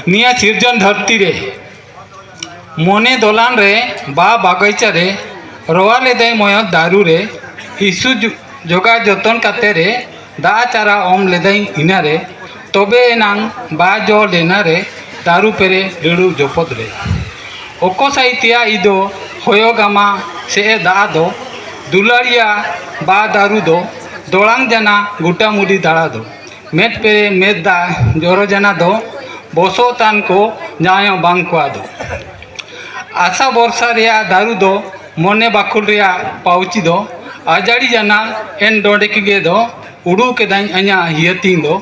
निया सिरजन धरती रे मने दलान रे बा बागैचा रे रवा लेदे मय दारू रे हिसु जोगा जतन काते रे दा चारा ओम लेदे इना रे तबे नांग बा जो लेना रे दारू पेरे रेड़ू जोपद रे ओको साइतिया इदो होयोगामा से दा दो दुलारिया बा दारू दो दोलांग जना गुटा मुडी दाड़ा दो मेट पेरे मेट दा जोरो जना दो बसो तान को जायो बांग को दो आशा बर्षा रिया दारू दो मने बाकुल रिया पाउची दो आजाड़ी जना एन डोंडेकी गे दो उड़ू के दाई अኛ हियती दो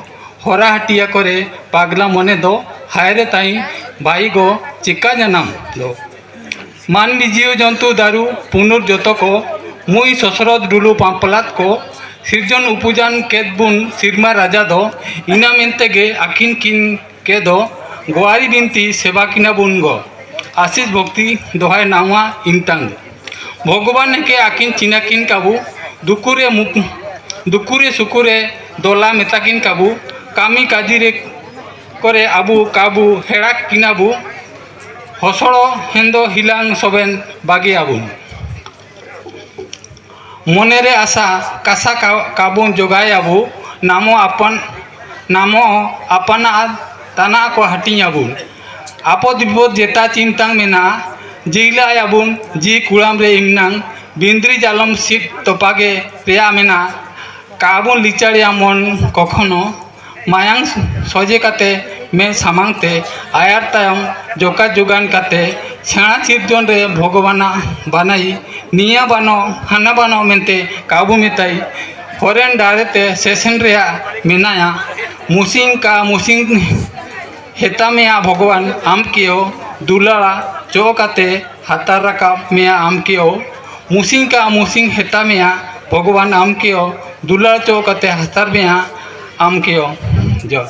हरा हटिया करे पागला मने दो हायरे ताई भाई गो चिका जनाम दो मानवी जीव जंतु दारू पुनर्जत को मुई ससरद डुलू पापलात को सिरजन उपजान केदबुन सिरमा राजा दो इना मेनते गे आखिन किन के दो गोवारी बिनती सेवा किना बुन गो आशीष भक्ति दोहाय नावा इंटांग भगवान के आकिन चिनाकिन काबू दुकुरे सुकुरे दोला मेताकिन काबू कामी काजीरे करे आबू काबू हेड़ाक किनाबू हसड़ो हेंदो हिलांग सबेन बागे आबू मनेरे आशा कासा काबून जोगाय आबू नामो अपना ताना को हटी आबू आपद विपद जेता चिंतांग मेना जिला आबून जी कुड़ाम रे इमनांग बिंद्री जालम सीट तोपागे पेया मेना काबून लिचाड़िया मन कखनो मायांग सजे काते में सामांगते आयार तायम जोका जुगान काते छेड़ा सिरजन रे भगवाना बानाई निया बानो हाना बानो मेनते काबू मेताई हरेन डारेते सेशन रेया मेनाया मुसिंग का मुसिंग हेता मेया भगवान आम कियो दुलारा चौकाते हातार राकाब मेया आम कियो मुसिंग का मुसिंग हेता मेया भगवान आम कियो दुलारा चौकाते हातार मेया आम कियो जो